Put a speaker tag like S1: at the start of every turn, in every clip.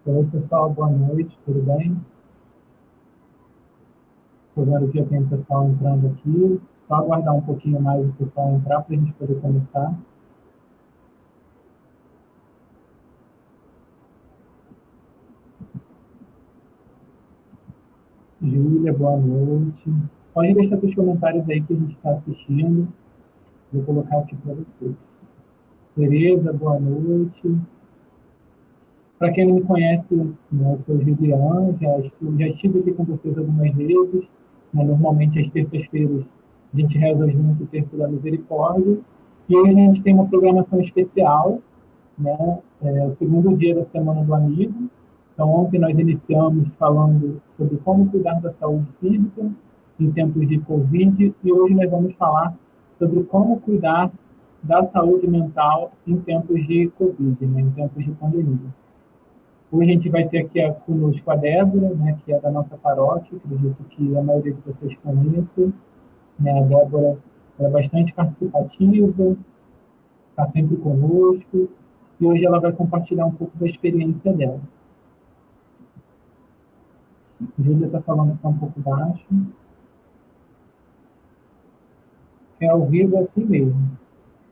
S1: Oi, pessoal, boa noite, tudo bem? Estou vendo que já tem pessoal entrando aqui. Só aguardar um pouquinho mais o pessoal entrar para a gente poder começar. Júlia, boa noite. Pode deixar seus comentários aí que a gente está assistindo. Vou colocar aqui para vocês. Tereza, boa noite. Para quem não me conhece, né, eu sou Juliano, já estive aqui com vocês algumas vezes. Né, normalmente, às terças-feiras, a gente reza junto o Terço da Misericórdia. E hoje a gente tem uma programação especial, né? O segundo dia da Semana do Amigo. Então, ontem nós iniciamos falando sobre como cuidar da saúde física em tempos de Covid, e hoje nós vamos falar sobre como cuidar da saúde mental em tempos de Covid, né? Em tempos de pandemia. Hoje a gente vai ter aqui conosco a Débora, né, que é da nossa paróquia, acredito que a maioria de vocês conhece. Né? A Débora é bastante participativa, está sempre conosco, e hoje ela vai compartilhar um pouco da experiência dela. A Júlia está falando que está um pouco baixo. É ao vivo assim mesmo.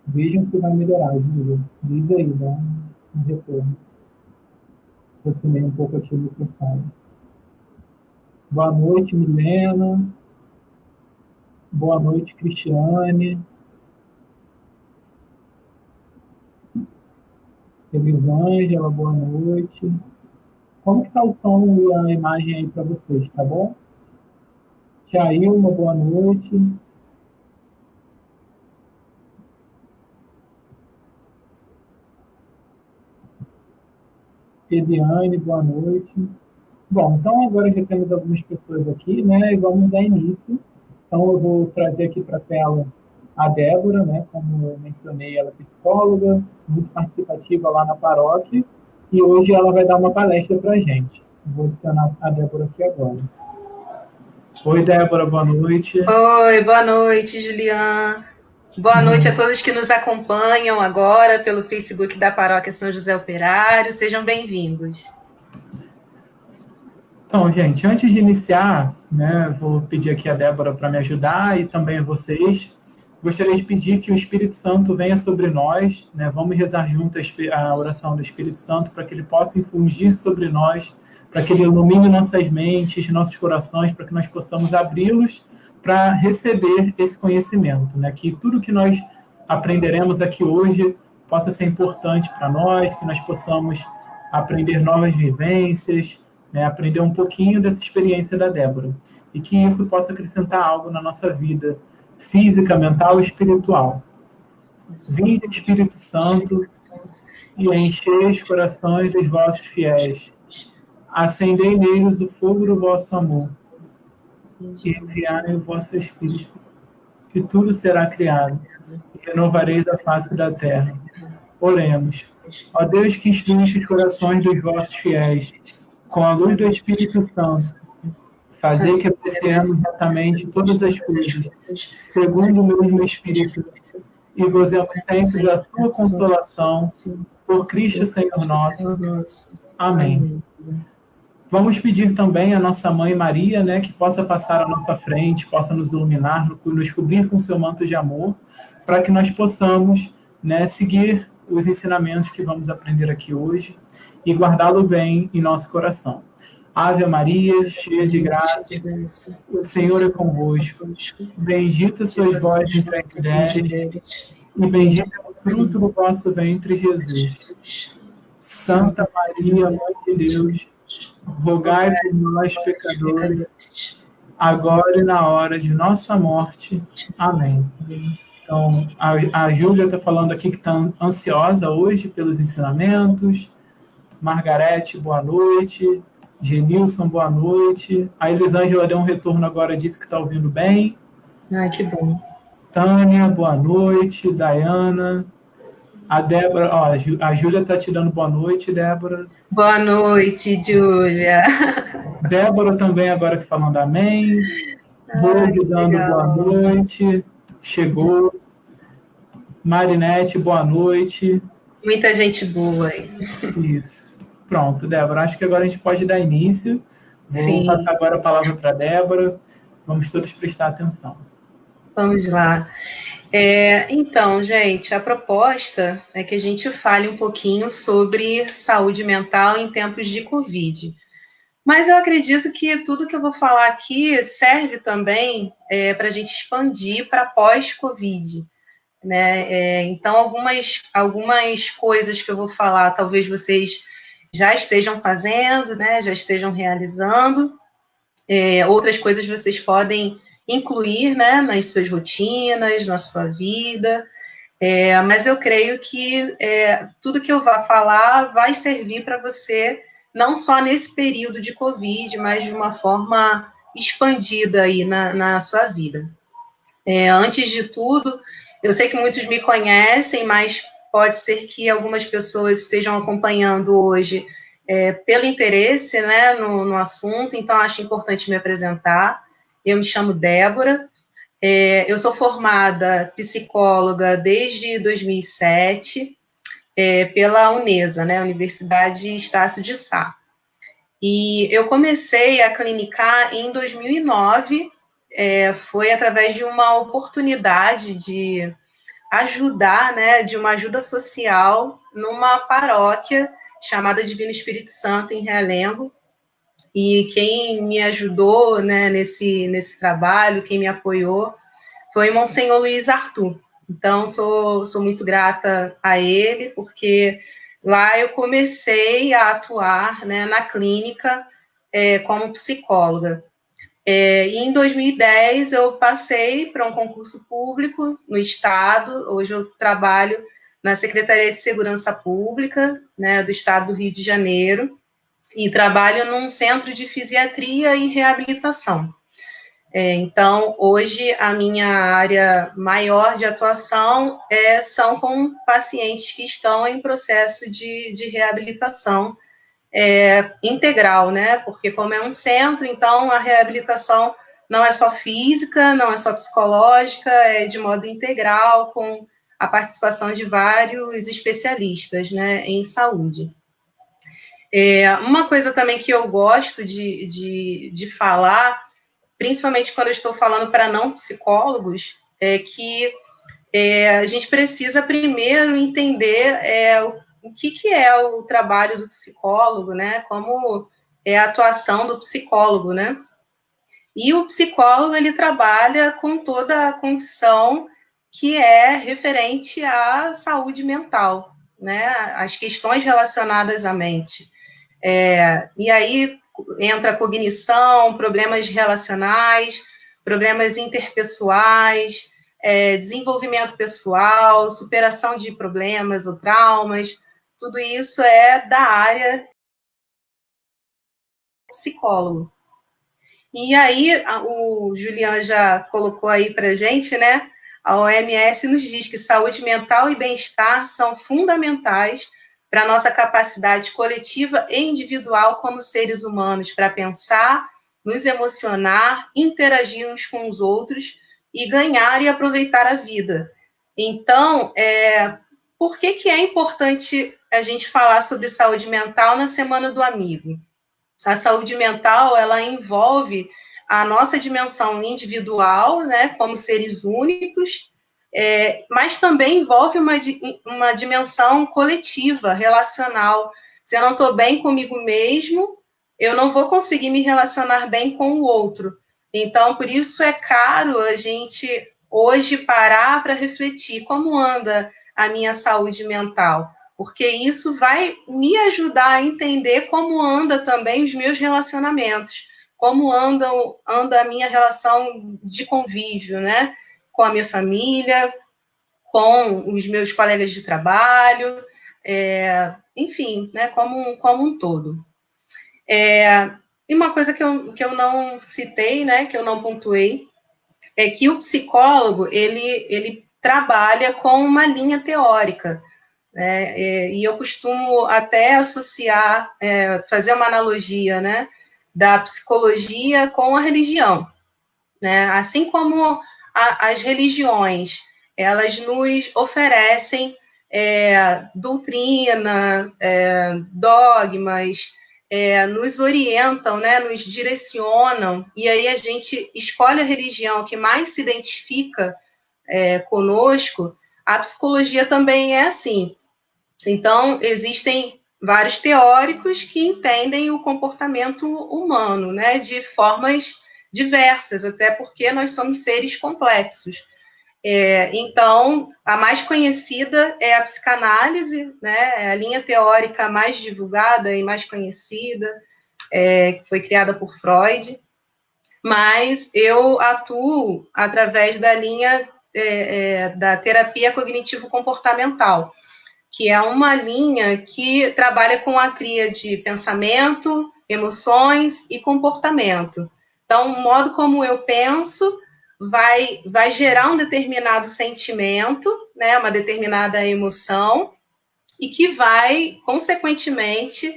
S1: Vejam se vai melhorar, Júlia. Diz aí, dá um retorno. Aproximei um pouco aqui o microfone. Boa noite, Milena. Boa noite, Cristiane. Elisângela, boa noite. Como que está o som e a imagem aí para vocês, tá bom? Tiailma, boa noite. Ediane, boa noite. Bom, então agora já temos algumas pessoas aqui, né? E vamos dar início. Então eu vou trazer aqui para a tela a Débora, né? Como eu mencionei, ela é psicóloga, muito participativa lá na paróquia, e hoje ela vai dar uma palestra para a gente. Vou adicionar a Débora aqui agora. Oi, Débora, boa noite.
S2: Oi, boa noite, Juliana. Boa noite a todos que nos acompanham agora pelo Facebook da Paróquia São José Operário. Sejam bem-vindos.
S1: Então, gente, antes de iniciar, né, vou pedir aqui a Débora para me ajudar e também a vocês. Gostaria de pedir que o Espírito Santo venha sobre nós, né? Vamos rezar juntos a oração do Espírito Santo para que ele possa infungir sobre nós, para que ele ilumine nossas mentes, nossos corações, para que nós possamos abri-los para receber esse conhecimento, né? Que tudo que nós aprenderemos aqui hoje possa ser importante para nós, que nós possamos aprender novas vivências, né, aprender um pouquinho dessa experiência da Débora. E que isso possa acrescentar algo na nossa vida física, mental e espiritual. Vinde, Espírito Santo, e enchei os corações dos vossos fiéis. Acendei neles o fogo do vosso amor. E enviai o vosso Espírito, e tudo será criado, e renovareis a face da terra. Oremos. Ó Deus que instruísse os corações dos vossos fiéis, com a luz do Espírito Santo, fazer que apreciemos retamente todas as coisas, segundo o mesmo Espírito, e gozemos sempre da sua consolação, por Cristo Senhor nosso. Amém. Vamos pedir também à nossa Mãe Maria, né, que possa passar à nossa frente, possa nos iluminar, nos cobrir com seu manto de amor, para que nós possamos, né, seguir os ensinamentos que vamos aprender aqui hoje e guardá-lo bem em nosso coração. Ave Maria, cheia de graça, o Senhor é convosco. Bendita sois vós entre as mulheres, e bendito é o fruto do vosso ventre, Jesus. Santa Maria, Mãe de Deus, rogai por nós, pecadores, agora e na hora de nossa morte. Amém. Então, a Júlia está falando aqui que está ansiosa hoje pelos ensinamentos. Margarete, boa noite. Genilson, boa noite. A Elisângela deu um retorno agora, disse que está ouvindo bem.
S2: Ai, que bom.
S1: Tânia, boa noite. Dayana. A Débora, ó, a Júlia está te dando boa noite, Débora.
S2: Boa noite, Júlia.
S1: Débora também agora que falando amém. Rogue dando boa noite. Chegou. Marinete, boa noite.
S2: Muita gente boa aí.
S1: Isso. Pronto, Débora, acho que agora a gente pode dar início. Vou
S2: Sim,
S1: passar agora a palavra para a Débora. Vamos todos prestar atenção.
S2: vamos lá. Então, gente, a proposta é que a gente fale um pouquinho sobre saúde mental em tempos de Covid. Mas eu acredito que tudo que eu vou falar aqui serve também para a gente expandir para pós-Covid, né? Então, algumas coisas que eu vou falar, talvez vocês já estejam fazendo, né? Já estejam realizando. Outras coisas vocês podem incluir, né? Nas suas rotinas, na sua vida. Mas eu creio que tudo que eu vou falar vai servir para você, não só nesse período de Covid, mas de uma forma expandida aí na sua vida. Antes de tudo, eu sei que muitos me conhecem, mas pode ser que algumas pessoas estejam acompanhando hoje pelo interesse, né, no assunto, então acho importante me apresentar. Eu me chamo Débora, eu sou formada psicóloga desde 2007 pela Unesa, né, Universidade Estácio de Sá. E eu comecei a clinicar em 2009, foi através de uma oportunidade de ajudar, né, de uma ajuda social numa paróquia chamada Divino Espírito Santo, em Realengo. E quem me ajudou, né, nesse trabalho, quem me apoiou, foi Monsenhor Luiz Arthur. Então, sou muito grata a ele, porque lá eu comecei a atuar, né, na clínica como psicóloga. E em 2010 eu passei para um concurso público no Estado. Hoje eu trabalho na Secretaria de Segurança Pública, né, do Estado do Rio de Janeiro, e trabalho num centro de fisiatria e reabilitação. Então, hoje, a minha área maior de atuação são com pacientes que estão em processo de reabilitação integral, né? Porque como é um centro, então a reabilitação não é só física, não é só psicológica, é de modo integral, com a participação de vários especialistas, né, em saúde. Uma coisa também que eu gosto de falar, principalmente quando eu estou falando para não psicólogos, é que a gente precisa primeiro entender o que é o trabalho do psicólogo, né? Como é a atuação do psicólogo, né? E o psicólogo, ele trabalha com toda a condição que é referente à saúde mental, né? As questões relacionadas à mente. E aí entra cognição, problemas relacionais, problemas interpessoais, desenvolvimento pessoal, superação de problemas ou traumas, tudo isso é da área psicólogo. E aí, o Julian já colocou aí para a gente, né? A OMS nos diz que saúde mental e bem-estar são fundamentais para a nossa capacidade coletiva e individual como seres humanos, para pensar, nos emocionar, interagir uns com os outros e ganhar e aproveitar a vida. Então, por que é importante a gente falar sobre saúde mental na Semana do Amigo? A saúde mental, ela envolve a nossa dimensão individual, né, como seres únicos, mas também envolve uma dimensão coletiva, relacional. Se eu não estou bem comigo mesmo, eu não vou conseguir me relacionar bem com o outro. Então, por isso é caro a gente hoje parar para refletir como anda a minha saúde mental, porque isso vai me ajudar a entender como anda também os meus relacionamentos, como anda a minha relação de convívio, né? Com a minha família, com os meus colegas de trabalho, enfim, né? Como um todo. E uma coisa que eu não citei, né? Que eu não pontuei, é que o psicólogo, ele trabalha com uma linha teórica, né? E eu costumo até associar, fazer uma analogia, né, da psicologia com a religião, né? Assim como as religiões, elas nos oferecem doutrina, dogmas, nos orientam, né, nos direcionam, e aí a gente escolhe a religião que mais se identifica conosco. A psicologia também é assim. Então, existem vários teóricos que entendem o comportamento humano, né, de formas diversas, até porque nós somos seres complexos. Então, a mais conhecida é a psicanálise, né, é a linha teórica mais divulgada e mais conhecida, que foi criada por Freud, mas eu atuo através da linha da terapia cognitivo-comportamental, que é uma linha que trabalha com a tríade de pensamento, emoções e comportamento. Então, o modo como eu penso vai gerar um determinado sentimento, né, uma determinada emoção, e que vai, consequentemente,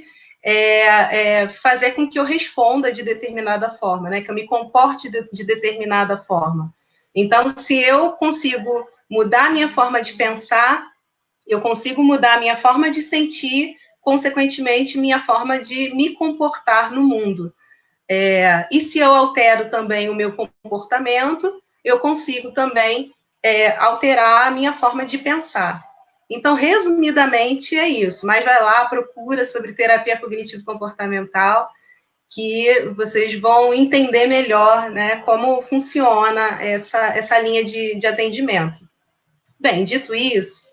S2: fazer com que eu responda de determinada forma, né, que eu me comporte de determinada forma. Então, se eu consigo mudar a minha forma de pensar, eu consigo mudar a minha forma de sentir, consequentemente, minha forma de me comportar no mundo. E se eu altero também o meu comportamento, eu consigo também alterar a minha forma de pensar. Então, resumidamente, é isso. Mas vai lá, procura sobre terapia cognitivo-comportamental, que vocês vão entender melhor, né, como funciona essa linha de atendimento. Bem, dito isso,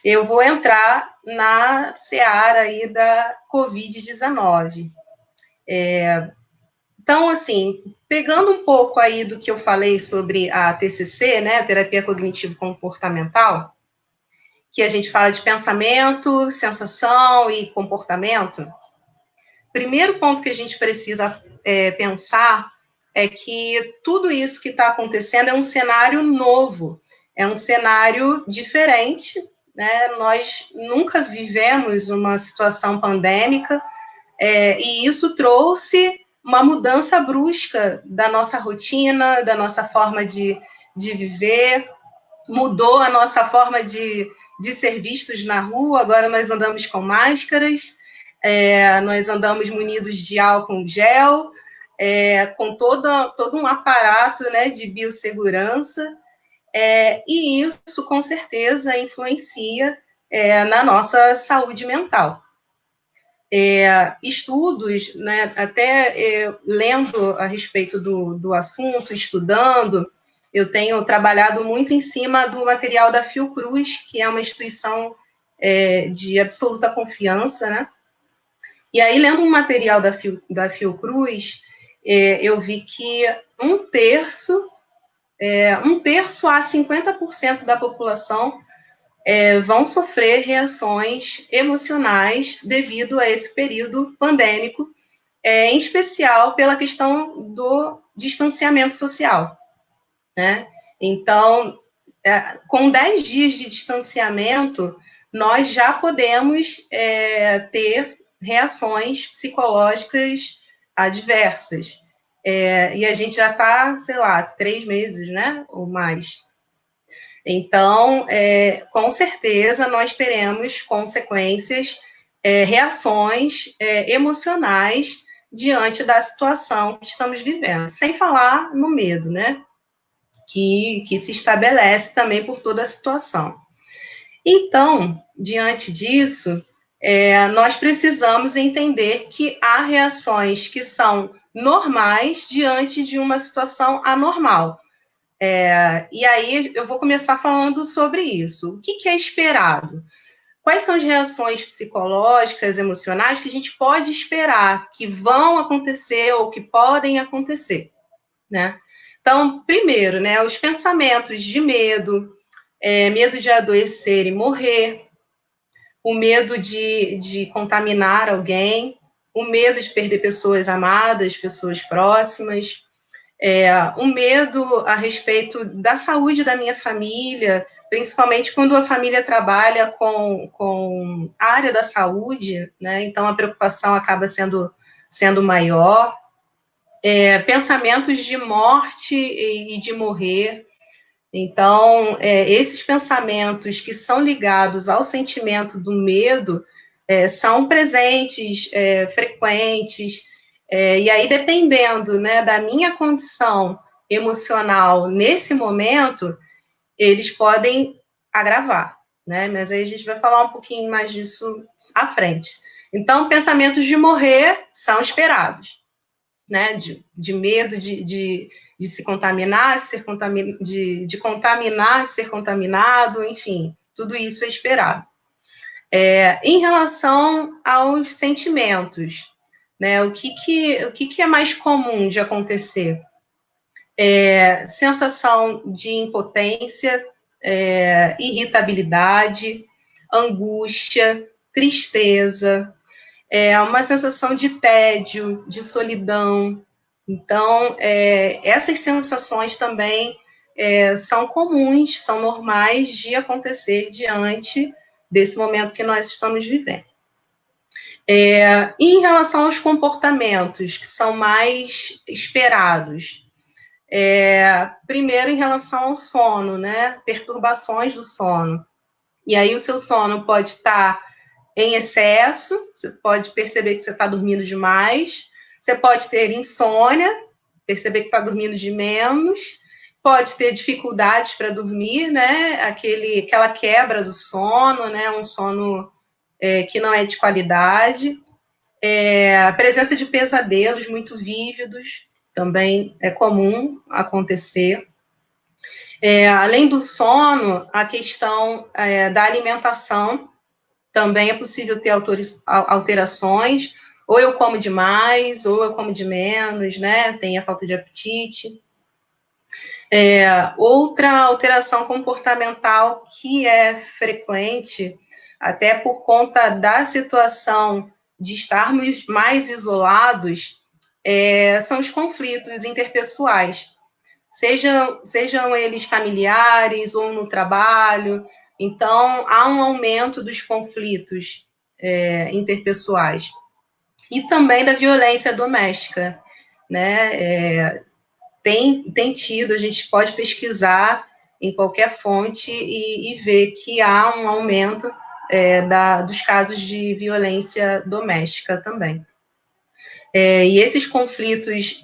S2: eu vou entrar na seara aí da Covid-19. Então, assim, pegando um pouco aí do que eu falei sobre a TCC, né, terapia cognitivo-comportamental, que a gente fala de pensamento, sensação e comportamento, primeiro ponto que a gente precisa pensar é que tudo isso que está acontecendo é um cenário novo, é um cenário diferente, né? Nós nunca vivemos uma situação pandêmica, e isso trouxe uma mudança brusca da nossa rotina, da nossa forma de viver, mudou a nossa forma de ser vistos na rua, agora nós andamos com máscaras, nós andamos munidos de álcool gel, com todo um aparato, né, de biossegurança, e isso, com certeza, influencia na nossa saúde mental. Estudos, né, até lendo a respeito do assunto, estudando, eu tenho trabalhado muito em cima do material da Fiocruz, que é uma instituição de absoluta confiança, né? E aí, lendo um material da Fiocruz, eu vi que um terço a 50% da população vão sofrer reações emocionais devido a esse período pandêmico, em especial pela questão do distanciamento social, né? Então, com 10 dias de distanciamento, nós já podemos ter reações psicológicas adversas. E a gente já está, sei lá, 3 meses, né? Ou mais. Então, com certeza, nós teremos consequências, reações emocionais diante da situação que estamos vivendo. Sem falar no medo, né? Que se estabelece também por toda a situação. Então, diante disso, nós precisamos entender que há reações que são normais diante de uma situação anormal. E aí eu vou começar falando sobre isso. O que é esperado? Quais são as reações psicológicas, emocionais que a gente pode esperar que vão acontecer ou que podem acontecer, né? Então, primeiro, né, os pensamentos de medo, medo de adoecer e morrer, o medo de contaminar alguém, o medo de perder pessoas amadas, pessoas próximas, o medo a respeito da saúde da minha família, principalmente quando a família trabalha com a área da saúde, né? Então a preocupação acaba sendo maior. Pensamentos de morte e de morrer, Então, esses pensamentos que são ligados ao sentimento do medo são presentes, frequentes, e aí, dependendo, né, da minha condição emocional nesse momento, eles podem agravar, né? Mas aí a gente vai falar um pouquinho mais disso à frente. Então, pensamentos de morrer são esperados, né? De medo de se contaminar, de contaminar, de ser contaminado, enfim, tudo isso é esperado. Em relação aos sentimentos, né? O que é mais comum de acontecer? Sensação de impotência, irritabilidade, angústia, tristeza, uma sensação de tédio, de solidão. Então, essas sensações também são comuns, são normais de acontecer diante desse momento que nós estamos vivendo. Em relação aos comportamentos que são mais esperados, primeiro, em relação ao sono, né? Perturbações do sono. E aí o seu sono pode estar em excesso, você pode perceber que você está dormindo demais, você pode ter insônia, perceber que está dormindo de menos, pode ter dificuldades para dormir, né? Aquela quebra do sono, né? Um sono que não é de qualidade. A presença de pesadelos muito vívidos, também é comum acontecer. Além do sono, a questão da alimentação, também é possível ter alterações, ou eu como demais, ou eu como de menos, né? Tem a falta de apetite. Outra alteração comportamental que é frequente, até por conta da situação de estarmos mais isolados, são os conflitos interpessoais, sejam eles familiares ou no trabalho. Então, há um aumento dos conflitos interpessoais e também da violência doméstica, né? Tem tido, a gente pode pesquisar em qualquer fonte e ver que há um aumento dos casos de violência doméstica também. E esses conflitos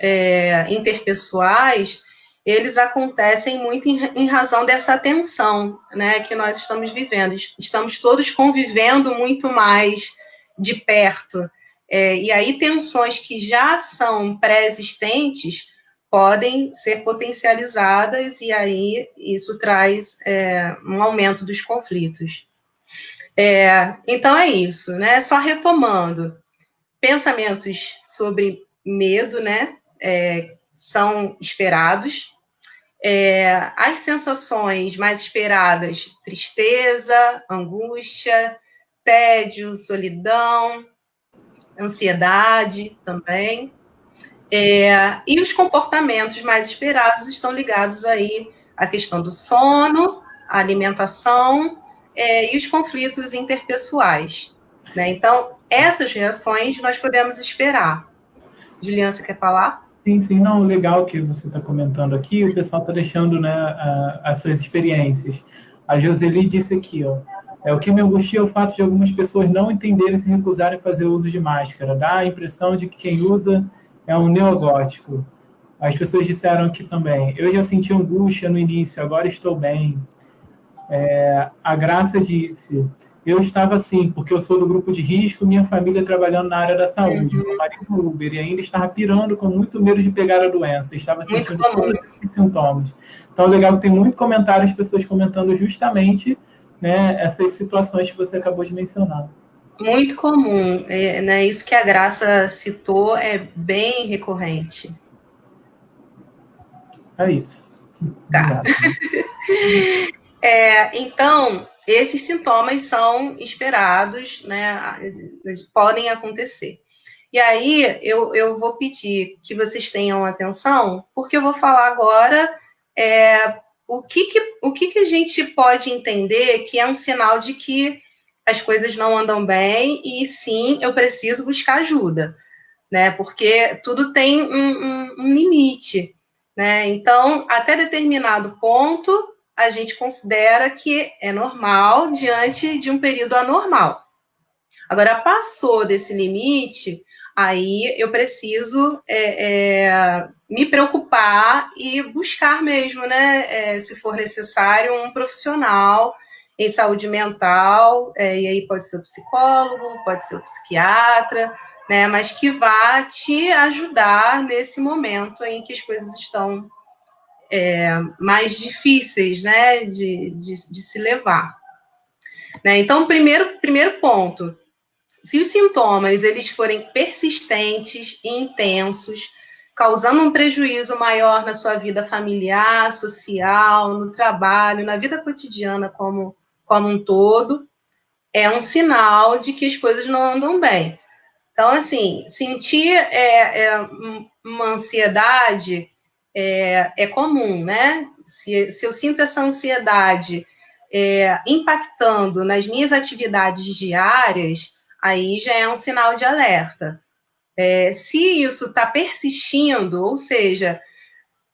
S2: interpessoais, eles acontecem muito em razão dessa tensão, né, que nós estamos vivendo. Estamos todos convivendo muito mais de perto. E aí tensões que já são pré-existentes podem ser potencializadas, e aí isso traz um aumento dos conflitos. Então é isso, né? Só retomando. Pensamentos sobre medo, né, são esperados. As sensações mais esperadas, tristeza, angústia, tédio, solidão, ansiedade também. E os comportamentos mais esperados estão ligados aí à questão do sono, à alimentação e os conflitos interpessoais, né? Então, essas reações nós podemos esperar. Juliana, você quer falar?
S1: Sim, não, legal que você está comentando aqui, o pessoal está deixando, né, as suas experiências. A Joseli disse aqui, ó, o que me angustia é o fato de algumas pessoas não entenderem e se recusarem a fazer uso de máscara. Dá a impressão de que quem usa é um neogótico. As pessoas disseram aqui também, eu já senti angústia no início, agora estou bem. A Graça disse, eu estava assim, porque eu sou do grupo de risco, minha família trabalhando na área da saúde, meu marido Uber, e ainda estava pirando com muito medo de pegar a doença, estava sentindo todos os sintomas. Então, legal que tem muito comentário, as pessoas comentando justamente, né, essas situações que você acabou de mencionar.
S2: Muito comum, né? Isso que a Graça citou é bem recorrente.
S1: É isso.
S2: Tá. Então, esses sintomas são esperados, né? Podem acontecer. E aí, eu vou pedir que vocês tenham atenção, porque eu vou falar agora o que a gente pode entender que é um sinal de que as coisas não andam bem e, sim, eu preciso buscar ajuda, né? Porque tudo tem um limite, né? Então, até determinado ponto, a gente considera que é normal diante de um período anormal. Agora, passou desse limite, aí eu preciso me preocupar e buscar mesmo, né, se for necessário, um profissional em saúde mental, e aí pode ser o psicólogo, pode ser o psiquiatra, né, mas que vá te ajudar nesse momento em que as coisas estão mais difíceis, né, de se levar. Né? Então, primeiro ponto, se os sintomas eles forem persistentes e intensos, causando um prejuízo maior na sua vida familiar, social, no trabalho, na vida cotidiana como um todo, é um sinal de que as coisas não andam bem. Então, assim, sentir uma ansiedade é comum, né? Se eu sinto essa ansiedade impactando nas minhas atividades diárias, aí já é um sinal de alerta. Se isso está persistindo, ou seja,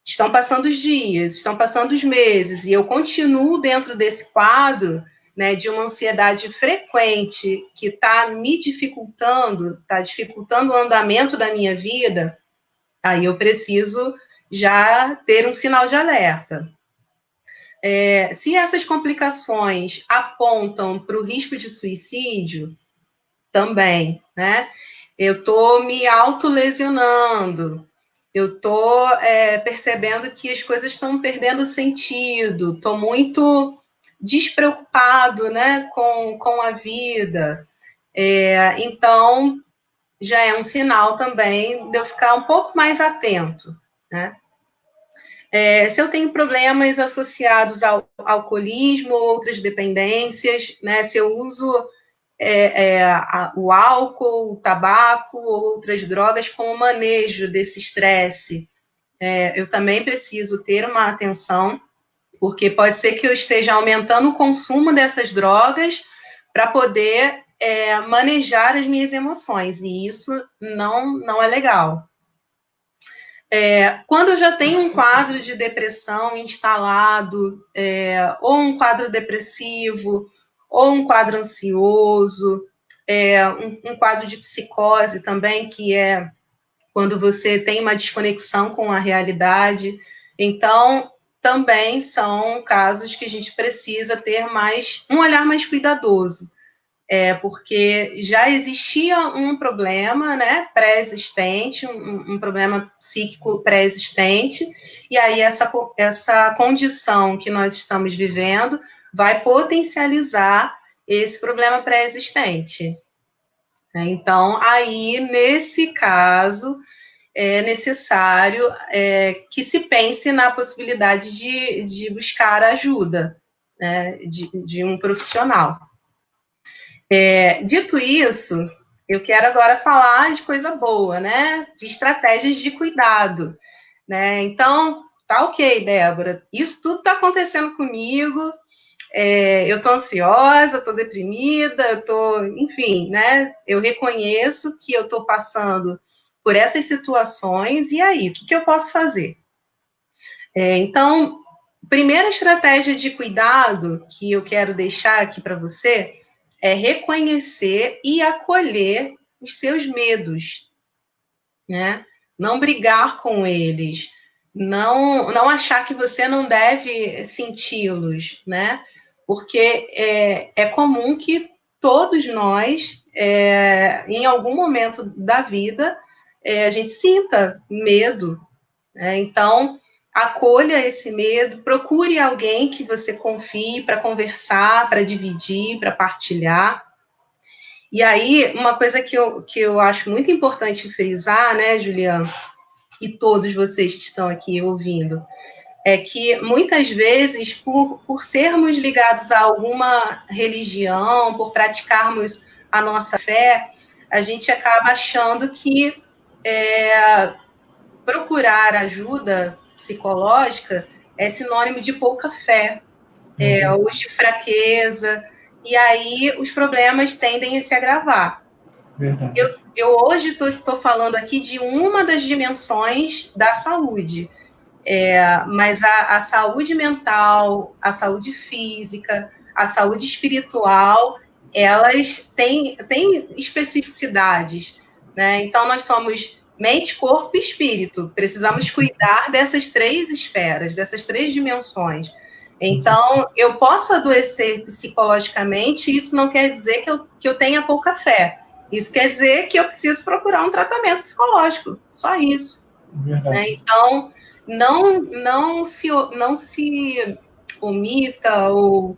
S2: estão passando os dias, estão passando os meses, e eu continuo dentro desse quadro, né, de uma ansiedade frequente que está me dificultando, está dificultando o andamento da minha vida, aí eu preciso já ter um sinal de alerta. Se essas complicações apontam para o risco de suicídio, também, né? Eu estou me autolesionando, eu estou percebendo que as coisas estão perdendo sentido, estou muito despreocupado, né, com a vida. Então, já é um sinal também de eu ficar um pouco mais atento, né? Se eu tenho problemas associados ao alcoolismo, outras dependências, né, se eu uso o álcool, o tabaco ou outras drogas como manejo desse estresse, eu também preciso ter uma atenção, porque pode ser que eu esteja aumentando o consumo dessas drogas para poder manejar as minhas emoções, e isso não é legal. Quando eu já tenho um quadro de depressão instalado, ou um quadro depressivo, ou um quadro ansioso, um quadro de psicose também, que é quando você tem uma desconexão com a realidade. Então, também são casos que a gente precisa ter um olhar mais cuidadoso. Porque já existia um problema, né, pré-existente, um problema psíquico pré-existente, e aí essa condição que nós estamos vivendo vai potencializar esse problema pré-existente. Então, aí, nesse caso, é necessário que se pense na possibilidade de buscar ajuda, né, de um profissional. Dito isso, eu quero agora falar de coisa boa, né? De estratégias de cuidado, né? Então, tá ok, Débora. Isso tudo tá acontecendo comigo. Eu tô ansiosa, tô deprimida, enfim, né? Eu reconheço que eu tô passando por essas situações. E aí, o que eu posso fazer? Então, primeira estratégia de cuidado que eu quero deixar aqui para você é reconhecer e acolher os seus medos, né? Não brigar com eles, não achar que você não deve senti-los, né? Porque é comum que todos nós, em algum momento da vida, a gente sinta medo, né? Então, acolha esse medo, procure alguém que você confie para conversar, para dividir, para partilhar. E aí, uma coisa que eu acho muito importante frisar, né, Juliana, e todos vocês que estão aqui ouvindo, é que muitas vezes, por sermos ligados a alguma religião, por praticarmos a nossa fé, a gente acaba achando que procurar ajuda psicológica é sinônimo de pouca fé, ou de fraqueza, e aí os problemas tendem a se agravar. Eu hoje estou falando aqui de uma das dimensões da saúde, Mas a saúde mental, a saúde física, a saúde espiritual, elas têm especificidades, né? Então, nós somos mente, corpo e espírito. Precisamos cuidar dessas 3 esferas, dessas 3 dimensões. Então, eu posso adoecer psicologicamente, e isso não quer dizer que eu tenha pouca fé. Isso quer dizer que eu preciso procurar um tratamento psicológico, só isso. Né? Então, não se omita ou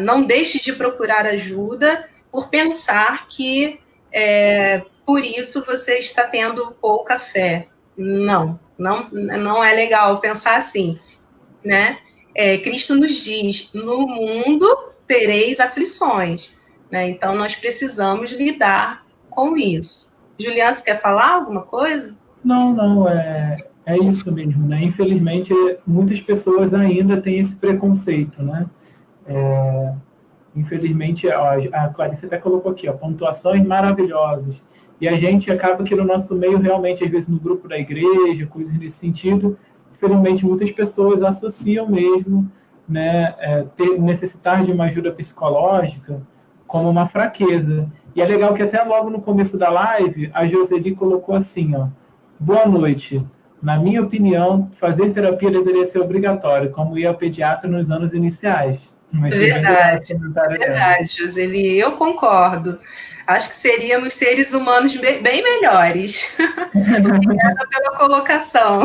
S2: não deixe de procurar ajuda por pensar que por isso você está tendo pouca fé. Não é legal pensar assim, né? Cristo nos diz, no mundo tereis aflições, né? Então nós precisamos lidar com isso. Juliana, você quer falar alguma coisa?
S1: Não, é isso mesmo, né? Infelizmente, muitas pessoas ainda têm esse preconceito, né? Infelizmente, ó, a Clarice até colocou aqui, ó, pontuações maravilhosas. E a gente acaba que no nosso meio, realmente, às vezes no grupo da igreja, coisas nesse sentido, infelizmente, muitas pessoas associam mesmo, né, necessitar de uma ajuda psicológica como uma fraqueza. E é legal que até logo no começo da live, a Joseli colocou assim, ó, boa noite. Na minha opinião, fazer terapia deveria ser obrigatório, como ia ao pediatra nos anos iniciais. Mas foi bem legal esse comentário dela.
S2: Verdade, Joseli, eu concordo. Acho que seríamos seres humanos bem melhores. Obrigada pela colocação.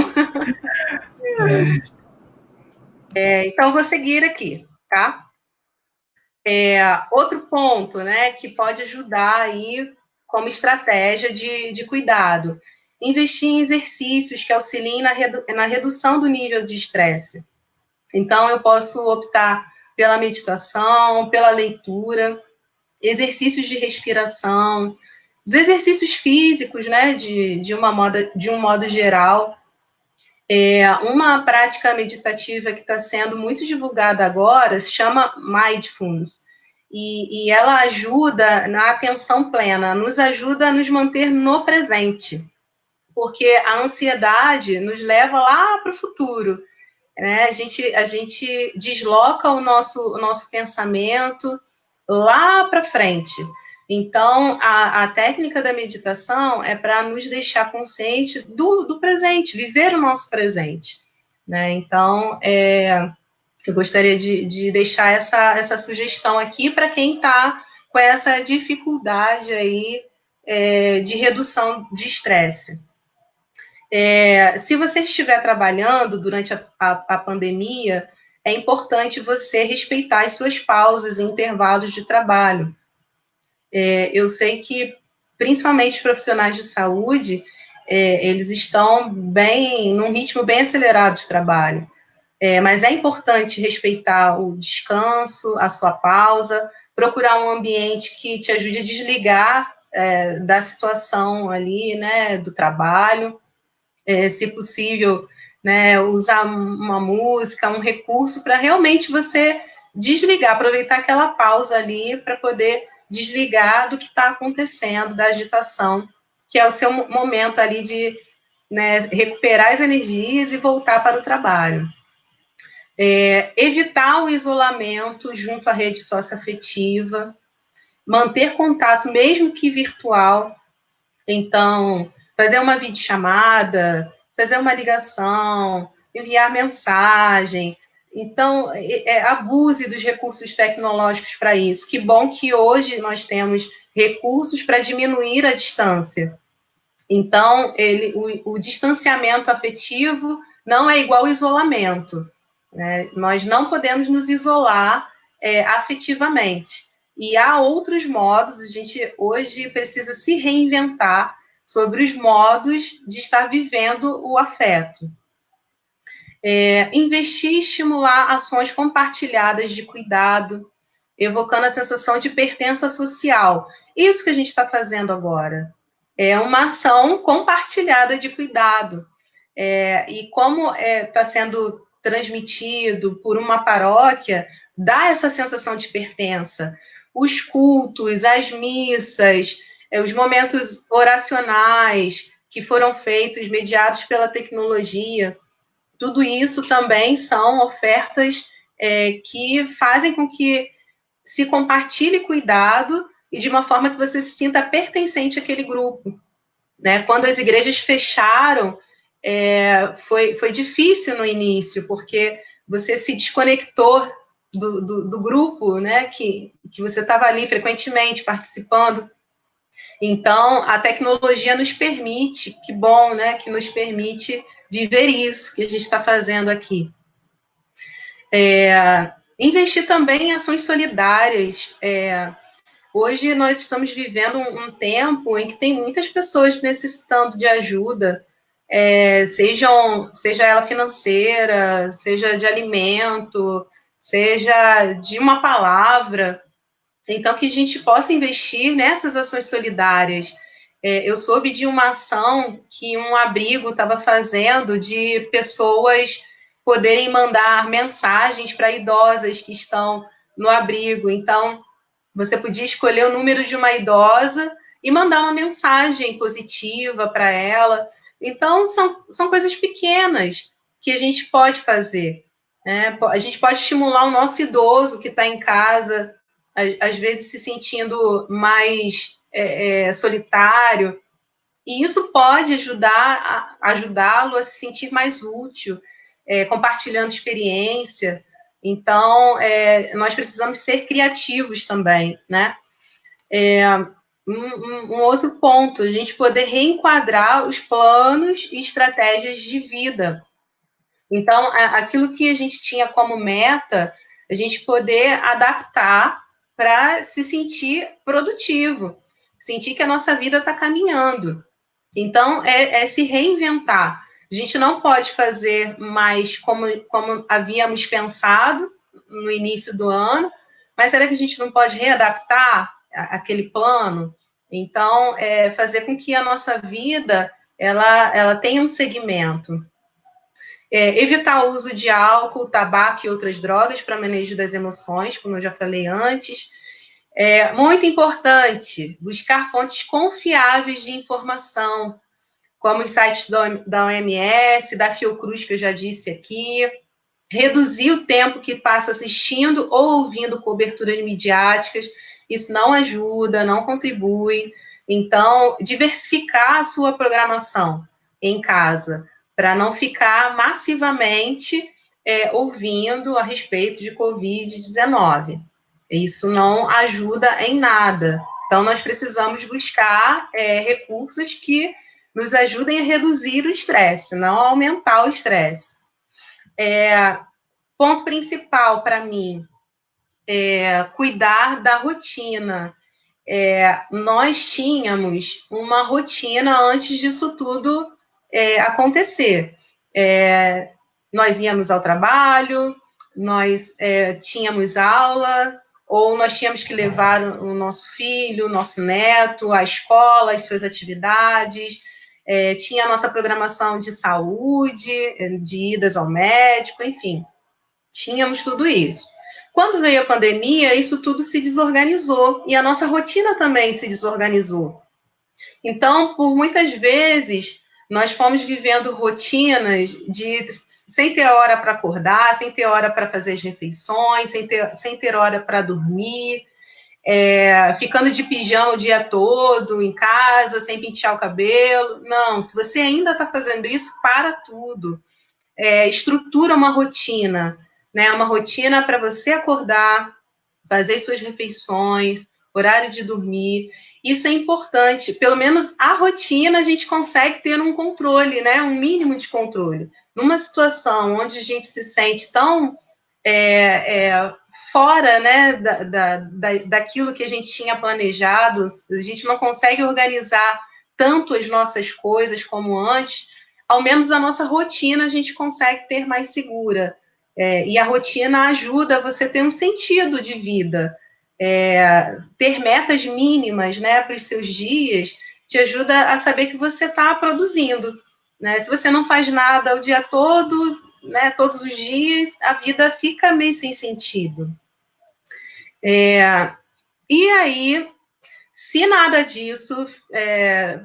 S2: Então, vou seguir aqui, tá? Outro ponto, né, que pode ajudar aí como estratégia de cuidado. Investir em exercícios que auxiliem na redução do nível de estresse. Então, eu posso optar pela meditação, pela leitura, exercícios de respiração, os exercícios físicos, né, de um modo geral. Uma prática meditativa que está sendo muito divulgada agora se chama Mindfulness, e ela ajuda na atenção plena, nos ajuda a nos manter no presente, porque a ansiedade nos leva lá para o futuro, né? A gente desloca o nosso pensamento lá para frente. Então, a técnica da meditação é para nos deixar consciente do presente, viver o nosso presente, né? Então, eu gostaria de deixar essa sugestão aqui para quem está com essa dificuldade aí de redução de estresse. Se você estiver trabalhando durante a pandemia, é importante você respeitar as suas pausas e intervalos de trabalho. Eu sei que, principalmente os profissionais de saúde, eles estão num ritmo bem acelerado de trabalho. Mas é importante respeitar o descanso, a sua pausa, procurar um ambiente que te ajude a desligar da situação ali, né, do trabalho. Se possível, né, usar uma música, um recurso para realmente você desligar, aproveitar aquela pausa ali para poder desligar do que está acontecendo, da agitação, que é o seu momento ali de, né, recuperar as energias e voltar para o trabalho. Evitar o isolamento junto à rede socioafetiva, manter contato, mesmo que virtual. Então, fazer uma videochamada, fazer uma ligação, enviar mensagem. Então, abuse dos recursos tecnológicos para isso. Que bom que hoje nós temos recursos para diminuir a distância. Então, o distanciamento afetivo não é igual ao isolamento, né? Nós não podemos nos isolar afetivamente. E há outros modos, a gente hoje precisa se reinventar sobre os modos de estar vivendo o afeto. Investir e estimular ações compartilhadas de cuidado, evocando a sensação de pertença social. Isso que a gente está fazendo agora. É uma ação compartilhada de cuidado. E como está sendo transmitido por uma paróquia, dá essa sensação de pertença. Os cultos, as missas, os momentos oracionais que foram feitos, mediados pela tecnologia, Tudo isso também são ofertas que fazem com que se compartilhe cuidado e de uma forma que você se sinta pertencente àquele grupo. Né? Quando as igrejas fecharam, foi difícil no início, porque você se desconectou do grupo, né, que você estava ali frequentemente participando. Então, a tecnologia nos permite, que bom, né, que nos permite viver isso que a gente está fazendo aqui. Investir também em ações solidárias. Hoje nós estamos vivendo um tempo em que tem muitas pessoas necessitando de ajuda, seja ela financeira, seja de alimento, seja de uma palavra. Então, que a gente possa investir nessas ações solidárias. Eu soube de uma ação que um abrigo estava fazendo de pessoas poderem mandar mensagens para idosas que estão no abrigo. Então, você podia escolher o número de uma idosa e mandar uma mensagem positiva para ela. Então, são coisas pequenas que a gente pode fazer. Né? A gente pode estimular o nosso idoso que está em casa, às vezes se sentindo mais solitário, e isso pode ajudá-lo a se sentir mais útil, compartilhando experiência. Então, nós precisamos ser criativos também, né? Um outro ponto, a gente poder reenquadrar os planos e estratégias de vida. Então, aquilo que a gente tinha como meta, a gente poder adaptar para se sentir produtivo, sentir que a nossa vida está caminhando. Então, se reinventar. A gente não pode fazer mais como havíamos pensado no início do ano, mas será que a gente não pode readaptar aquele plano? Então, fazer com que a nossa vida ela tenha um segmento. Evitar o uso de álcool, tabaco e outras drogas para manejo das emoções, como eu já falei antes. Muito importante, buscar fontes confiáveis de informação, como os sites da OMS, da Fiocruz, que eu já disse aqui. Reduzir o tempo que passa assistindo ou ouvindo coberturas midiáticas, isso não ajuda, não contribui. Então, diversificar a sua programação em casa, para não ficar massivamente ouvindo a respeito de Covid-19. Isso não ajuda em nada. Então, nós precisamos buscar recursos que nos ajudem a reduzir o estresse, não a aumentar o estresse. Ponto principal para mim cuidar da rotina. Nós tínhamos uma rotina antes disso tudo acontecer. Nós íamos ao trabalho, nós tínhamos aula, ou nós tínhamos que levar o nosso filho, o nosso neto à escola, às suas atividades, tinha a nossa programação de saúde, de idas ao médico, enfim, tínhamos tudo isso. Quando veio a pandemia, isso tudo se desorganizou, e a nossa rotina também se desorganizou. Então, por muitas vezes, nós fomos vivendo rotinas sem ter hora para acordar, sem ter hora para fazer as refeições, sem ter hora para dormir, ficando de pijama o dia todo em casa, sem pentear o cabelo. Não, se você ainda está fazendo isso, para tudo. Estrutura uma rotina, né? Uma rotina para você acordar, fazer suas refeições, horário de dormir. Isso é importante. Pelo menos a rotina a gente consegue ter um controle, né? Um mínimo de controle. Numa situação onde a gente se sente tão fora, né, daquilo que a gente tinha planejado, a gente não consegue organizar tanto as nossas coisas como antes, ao menos a nossa rotina a gente consegue ter mais segura. E a rotina ajuda você a ter um sentido de vida. Ter metas mínimas, né, para os seus dias te ajuda a saber que você está produzindo. Né? Se você não faz nada o dia todo, né, todos os dias, a vida fica meio sem sentido. E aí, se nada disso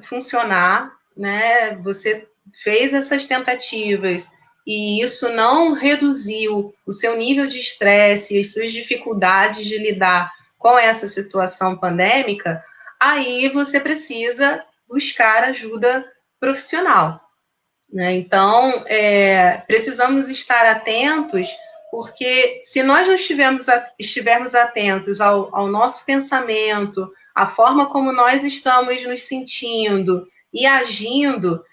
S2: funcionar, né, você fez essas tentativas e isso não reduziu o seu nível de estresse e as suas dificuldades de lidar com essa situação pandêmica, aí você precisa buscar ajuda profissional, né? Então, precisamos estar atentos, porque se nós não estivermos atentos ao nosso pensamento, à forma como nós estamos nos sentindo e agindo,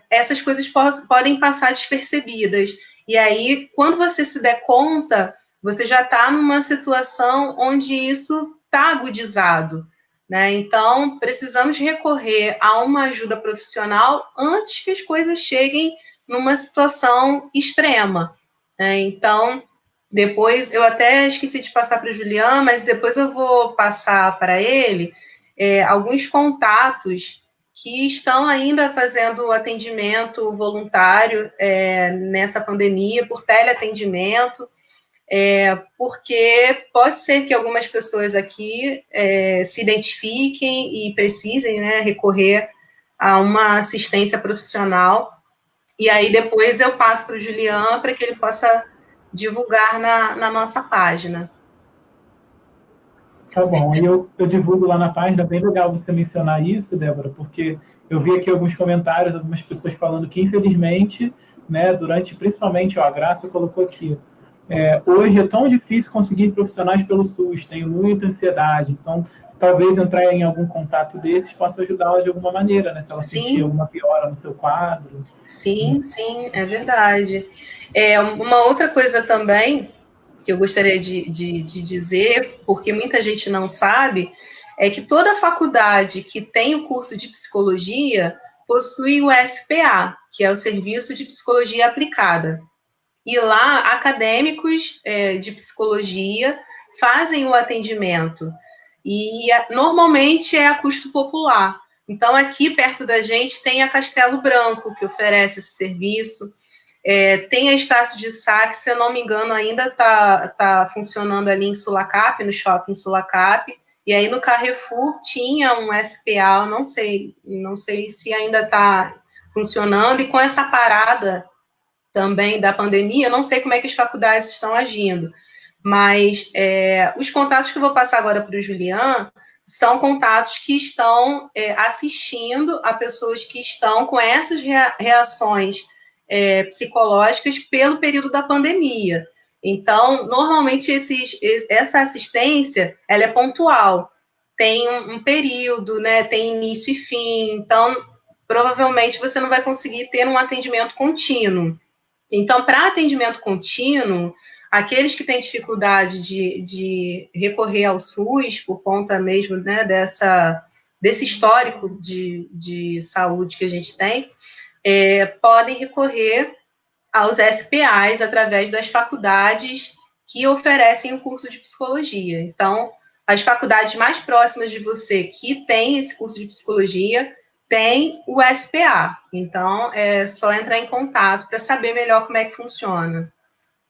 S2: essas coisas podem passar despercebidas. E aí, quando você se der conta, você já está numa situação onde isso está agudizado, né? Então, precisamos recorrer a uma ajuda profissional antes que as coisas cheguem numa situação extrema, né? Então, depois, eu até esqueci de passar para o Julian, mas depois eu vou passar para ele alguns contatos que estão ainda fazendo atendimento voluntário nessa pandemia, por teleatendimento, porque pode ser que algumas pessoas aqui se identifiquem e precisem, né, recorrer a uma assistência profissional. E aí depois eu passo para o Julian para que ele possa divulgar na nossa página.
S1: Tá bom, e eu divulgo lá na página, bem legal você mencionar isso, Débora, porque eu vi aqui alguns comentários, algumas pessoas falando que, infelizmente, né, principalmente, a Graça colocou aqui, hoje é tão difícil conseguir profissionais pelo SUS, tenho muita ansiedade, então talvez entrar em algum contato desses possa ajudá-la de alguma maneira, né, se ela sentir alguma piora no seu quadro.
S2: Sim, é verdade. Uma outra coisa também que eu gostaria de dizer, porque muita gente não sabe, é que toda faculdade que tem o curso de psicologia possui o SPA, que é o Serviço de Psicologia Aplicada. E lá, acadêmicos de psicologia fazem o atendimento. E normalmente é a custo popular. Então, aqui perto da gente tem a Castelo Branco, que oferece esse serviço. Tem a Estácio de Sá, que, se eu não me engano, ainda está funcionando ali em Sulacap, no shopping Sulacap. E aí no Carrefour tinha um SPA, não sei se ainda está funcionando. E com essa parada também da pandemia, eu não sei como é que as faculdades estão agindo. Mas os contatos que eu vou passar agora para o Julian são contatos que estão assistindo a pessoas que estão com essas reações psicológicas pelo período da pandemia. Então, normalmente, essa assistência ela é pontual, tem um período, né, tem início e fim, então, provavelmente, você não vai conseguir ter um atendimento contínuo. Então, para atendimento contínuo, aqueles que têm dificuldade de recorrer ao SUS por conta mesmo, né, desse histórico de saúde que a gente tem, podem recorrer aos SPAs através das faculdades que oferecem o curso de psicologia. Então, as faculdades mais próximas de você que têm esse curso de psicologia tem o SPA. Então, é só entrar em contato para saber melhor como é que funciona.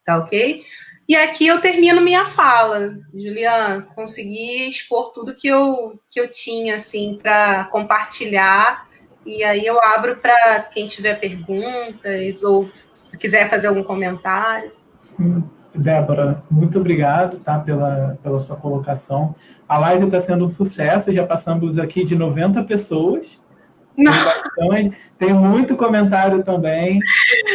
S2: Tá ok? E aqui eu termino minha fala. Juliana, consegui expor tudo que eu tinha, assim, para compartilhar. E aí eu abro para quem tiver perguntas ou se quiser fazer algum comentário.
S1: Débora, muito obrigado, tá, pela sua colocação. A live está sendo um sucesso, já passamos aqui de 90 pessoas. Tem muito comentário também.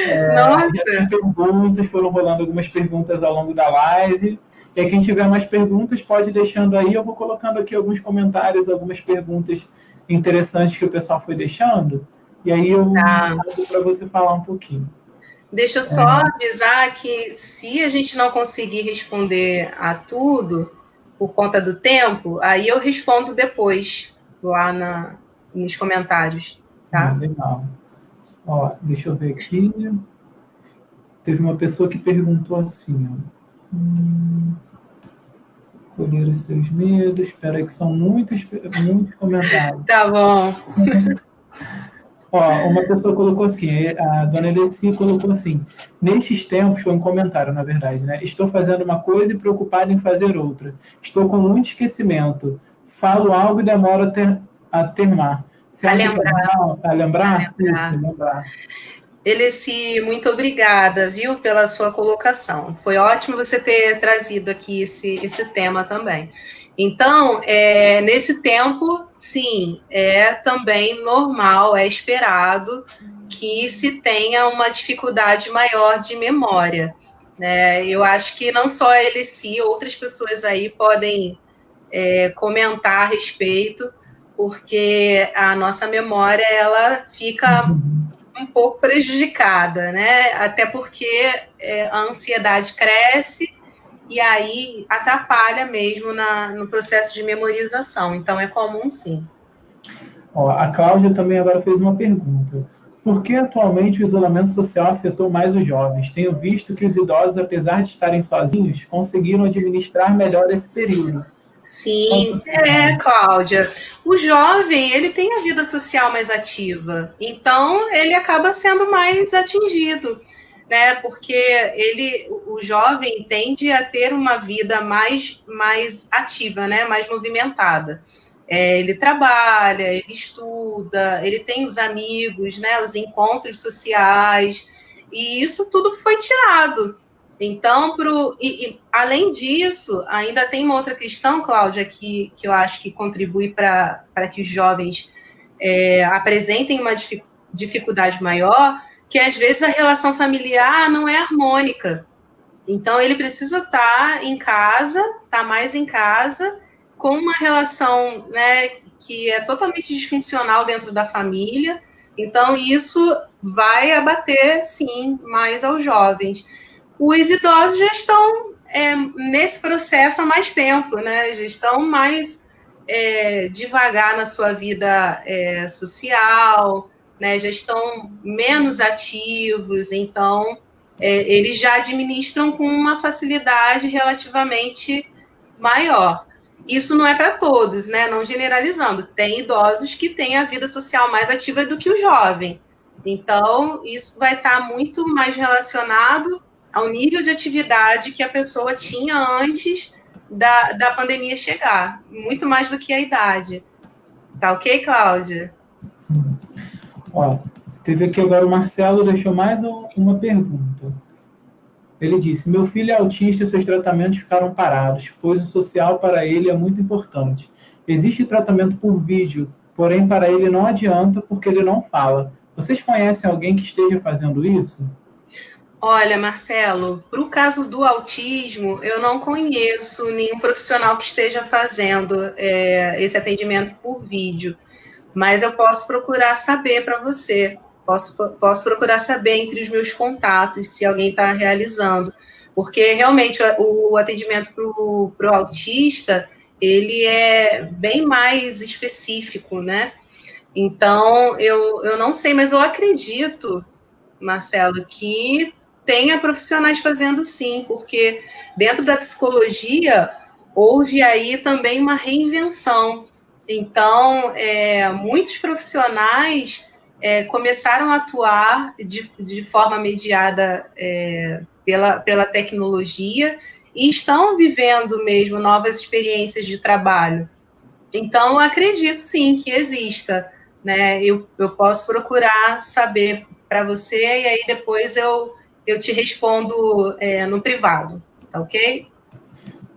S1: Já tem perguntas, foram rolando algumas perguntas ao longo da live. E aí, quem tiver mais perguntas, pode ir deixando aí. Eu vou colocando aqui alguns comentários, algumas perguntas interessantes que o pessoal foi deixando. E aí eu vou para você falar um pouquinho.
S2: Deixa eu só avisar que se a gente não conseguir responder a tudo por conta do tempo, aí eu respondo depois lá nos comentários. Tá?
S1: Legal. Ó, deixa eu ver aqui. Teve uma pessoa que perguntou assim, colher os seus medos. Espera aí que são muitos comentários.
S2: Tá bom.
S1: Ó, uma pessoa colocou assim, a dona Eleci colocou assim, nestes tempos, foi um comentário, na verdade, né? Estou fazendo uma coisa e preocupado em fazer outra. Estou com muito esquecimento. Falo algo e demoro a termar.
S2: A lembrar.
S1: A lembrar? Isso, lembrar.
S2: Eleci, muito obrigada, viu, pela sua colocação. Foi ótimo você ter trazido aqui esse tema também. Então, nesse tempo, sim, é também normal, é esperado que se tenha uma dificuldade maior de memória. Né? Eu acho que não só a Eleci, outras pessoas aí podem comentar a respeito, porque a nossa memória ela fica um pouco prejudicada, né? Até porque a ansiedade cresce e aí atrapalha mesmo no processo de memorização. Então é comum, sim.
S1: Ó, a Cláudia também agora fez uma pergunta. Por que atualmente o isolamento social afetou mais os jovens? Tenho visto que os idosos, apesar de estarem sozinhos, conseguiram administrar melhor esse período.
S2: Sim, Cláudia. O jovem, ele tem a vida social mais ativa, então ele acaba sendo mais atingido, né? Porque o jovem tende a ter uma vida mais ativa, né? Mais movimentada. Ele trabalha, ele estuda, ele tem os amigos, né? Os encontros sociais, e isso tudo foi tirado. Então, além disso, ainda tem uma outra questão, Cláudia, que eu acho que contribui para que os jovens apresentem uma dificuldade maior, que às vezes a relação familiar não é harmônica. Então, ele precisa estar em casa, estar mais em casa, com uma relação, né, que é totalmente disfuncional dentro da família. Então, isso vai abater, sim, mais aos jovens. Os idosos já estão nesse processo há mais tempo, né? Já estão mais devagar na sua vida social, né? Já estão menos ativos, então eles já administram com uma facilidade relativamente maior. Isso não é para todos, né? Não generalizando. Tem idosos que têm a vida social mais ativa do que o jovem. Então, isso vai estar muito mais relacionado ao nível de atividade que a pessoa tinha antes da pandemia chegar, muito mais do que a idade. Tá ok, Cláudia?
S1: Ó, teve aqui agora o Marcelo, deixou mais uma pergunta. Ele disse: meu filho é autista e seus tratamentos ficaram parados, pois o social para ele é muito importante. Existe tratamento por vídeo, porém para ele não adianta porque ele não fala. Vocês conhecem alguém que esteja fazendo isso?
S2: Olha, Marcelo, para o caso do autismo, eu não conheço nenhum profissional que esteja fazendo esse atendimento por vídeo, mas eu posso procurar saber para você. Posso procurar saber entre os meus contatos se alguém está realizando, porque realmente o atendimento para o autista ele é bem mais específico, né? Então, eu não sei, mas eu acredito, Marcelo, que tenha profissionais fazendo sim, porque dentro da psicologia houve aí também uma reinvenção. Então, muitos profissionais começaram a atuar de forma mediada pela tecnologia e estão vivendo mesmo novas experiências de trabalho. Então, eu acredito sim que exista. Né? Eu posso procurar saber para você e aí depois eu te respondo no privado, tá ok?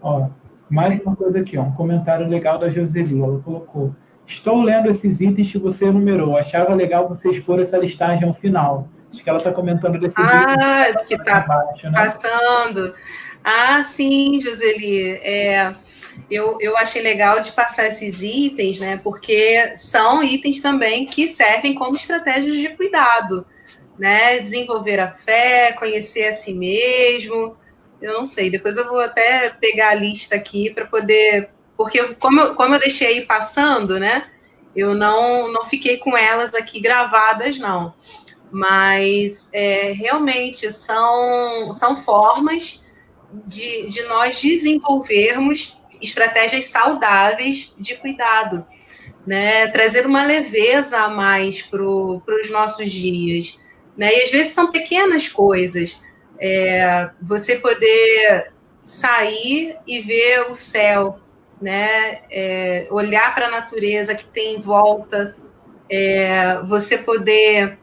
S1: Ó, mais uma coisa aqui, ó, um comentário legal da Joseli. Ela colocou: estou lendo esses itens que você enumerou. Achava legal você expor essa listagem ao final. Acho que ela está comentando desses itens
S2: Que
S1: de
S2: está
S1: baixo, né?
S2: passando. Sim, Joseli. Eu achei legal de passar esses itens, né? Porque são itens também que servem como estratégias de cuidado, né? Desenvolver a fé, conhecer a si mesmo. Eu não sei, depois eu vou até pegar a lista aqui para poder. Porque como eu deixei passando, né? Eu não fiquei com elas aqui gravadas, não. Mas realmente são formas de nós desenvolvermos estratégias saudáveis de cuidado, né? Trazer uma leveza a mais para os nossos dias. Né? E às vezes são pequenas coisas. Você poder sair e ver o céu, né? Olhar para a natureza que tem em volta, você poder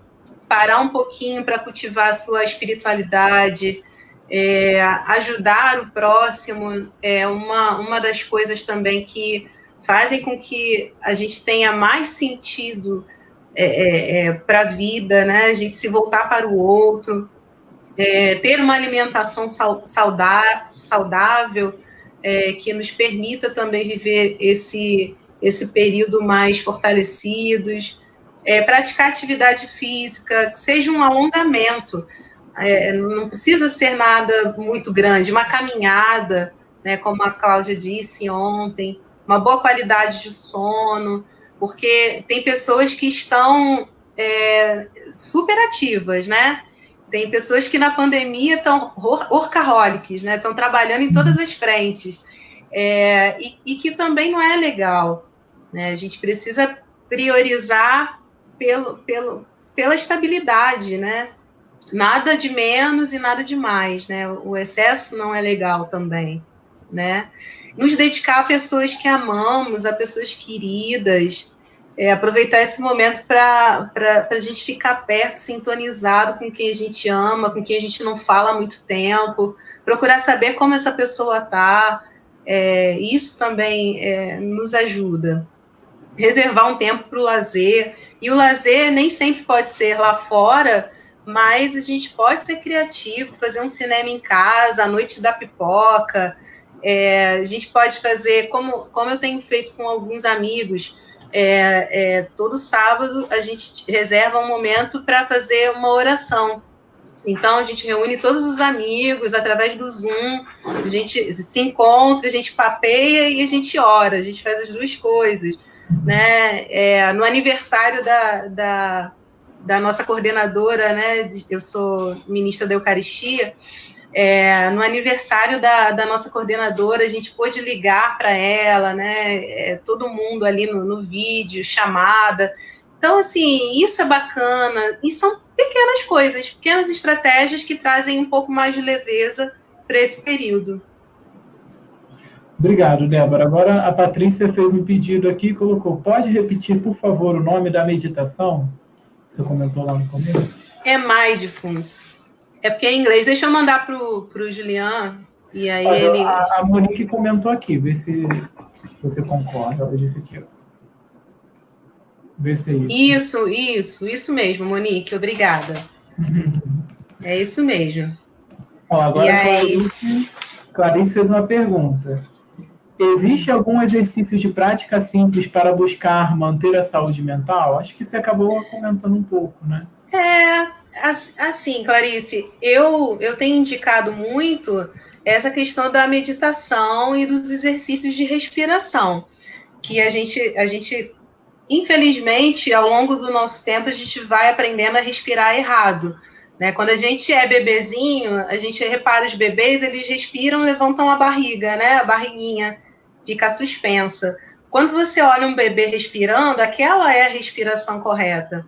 S2: parar um pouquinho para cultivar a sua espiritualidade, ajudar o próximo é uma das coisas também que fazem com que a gente tenha mais sentido para a vida, né? A gente se voltar para o outro, ter uma alimentação saudável, que nos permita também viver esse período mais fortalecidos, praticar atividade física, que seja um alongamento, não precisa ser nada muito grande, uma caminhada, né, como a Cláudia disse ontem, uma boa qualidade de sono, porque tem pessoas que estão super ativas, né? Tem pessoas que na pandemia estão workaholics, né? Estão trabalhando em todas as frentes, e que também não é legal, né? A gente precisa priorizar pela estabilidade, né? Nada de menos e nada de mais, né? O excesso não é legal também, né? Nos dedicar a pessoas que amamos, a pessoas queridas, aproveitar esse momento para a gente ficar perto, sintonizado com quem a gente ama, com quem a gente não fala há muito tempo, procurar saber como essa pessoa está, isso também nos ajuda. Reservar um tempo para o lazer, e o lazer nem sempre pode ser lá fora, mas a gente pode ser criativo, fazer um cinema em casa, a noite da pipoca, a gente pode fazer, como eu tenho feito com alguns amigos, todo sábado a gente reserva um momento para fazer uma oração. Então, a gente reúne todos os amigos através do Zoom, a gente se encontra, a gente papeia e a gente ora, a gente faz as duas coisas, né? No aniversário da nossa coordenadora, né? Eu sou ministra da Eucaristia, no aniversário da nossa coordenadora, a gente pôde ligar para ela, né? Todo mundo ali no vídeo, chamada. Então, assim, isso é bacana. E são pequenas coisas, pequenas estratégias que trazem um pouco mais de leveza para esse período.
S1: Obrigado, Débora. Agora a Patrícia fez um pedido aqui e colocou: pode repetir, por favor, o nome da meditação? Você comentou lá no começo.
S2: É Mindfulness. É porque é em inglês. Deixa eu mandar pro Julian. E aí
S1: olha, a Monique comentou aqui, vê se você concorda. Ela disse aqui, ó. Vê se é isso.
S2: Isso mesmo, Monique. Obrigada. É isso mesmo.
S1: Ó, agora Clarice fez uma pergunta. Existe algum exercício de prática simples para buscar manter a saúde mental? Acho que você acabou comentando um pouco, né?
S2: Assim, Clarice, eu tenho indicado muito essa questão da meditação e dos exercícios de respiração, que a gente infelizmente, ao longo do nosso tempo, a gente vai aprendendo a respirar errado, né? Quando a gente é bebezinho, a gente repara os bebês, eles respiram, levantam a barriga, né? A barriguinha fica suspensa. Quando você olha um bebê respirando, aquela é a respiração correta.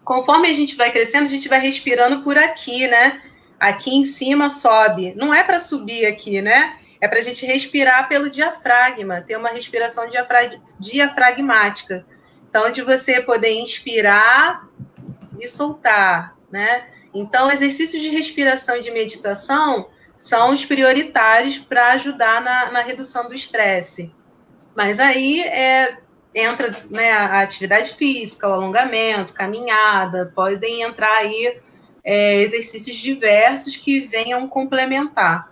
S2: Conforme a gente vai crescendo, a gente vai respirando por aqui, né? Aqui em cima sobe. Não é para subir aqui, né? É para a gente respirar pelo diafragma, ter uma respiração diafragmática. Então, de você poder inspirar e soltar, né? Então, exercícios de respiração e de meditação são os prioritários para ajudar na redução do estresse. Mas aí entra, né, a atividade física, o alongamento, caminhada, podem entrar aí exercícios diversos que venham complementar.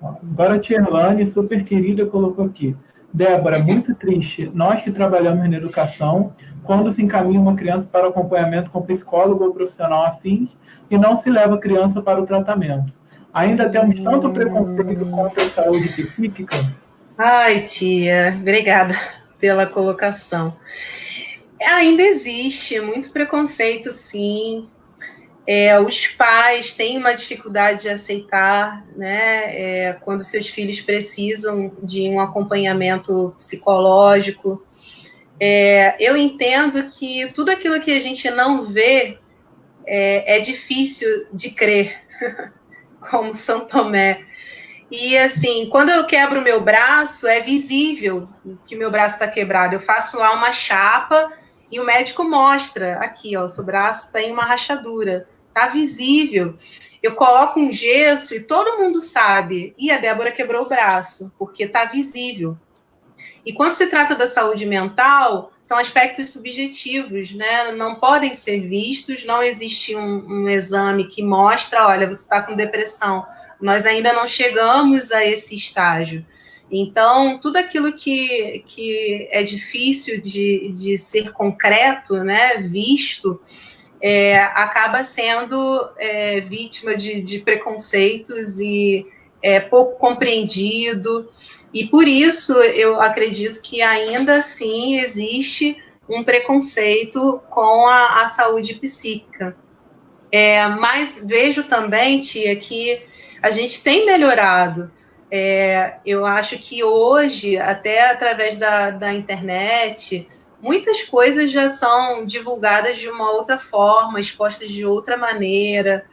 S1: Agora a Tierlane, super querida, colocou aqui: Débora, muito triste. Nós que trabalhamos na educação, quando se encaminha uma criança para o acompanhamento com psicólogo ou profissional afins e não se leva a criança para o tratamento. Ainda temos tanto preconceito contra a saúde psíquica.
S2: Ai, tia, obrigada pela colocação. Ainda existe muito preconceito, sim. Os pais têm uma dificuldade de aceitar, né, quando seus filhos precisam de um acompanhamento psicológico. Eu entendo que tudo aquilo que a gente não vê é difícil de crer, como São Tomé. E, assim, quando eu quebro o meu braço, é visível que meu braço está quebrado. Eu faço lá uma chapa e o médico mostra, aqui, ó, o seu braço tem uma rachadura, tá visível. Eu coloco um gesso e todo mundo sabe, e a Débora quebrou o braço, porque tá visível. E quando se trata da saúde mental, são aspectos subjetivos, né? Não podem ser vistos, não existe um exame que mostra, olha, você está com depressão. Nós ainda não chegamos a esse estágio. Então, tudo aquilo que é difícil de ser concreto, né, visto, acaba sendo vítima de preconceitos e pouco compreendido. E por isso eu acredito que ainda assim existe um preconceito com a saúde psíquica. Mas vejo também, tia, que a gente tem melhorado. Eu acho que hoje, até através da internet, muitas coisas já são divulgadas de uma outra forma, expostas de outra maneira.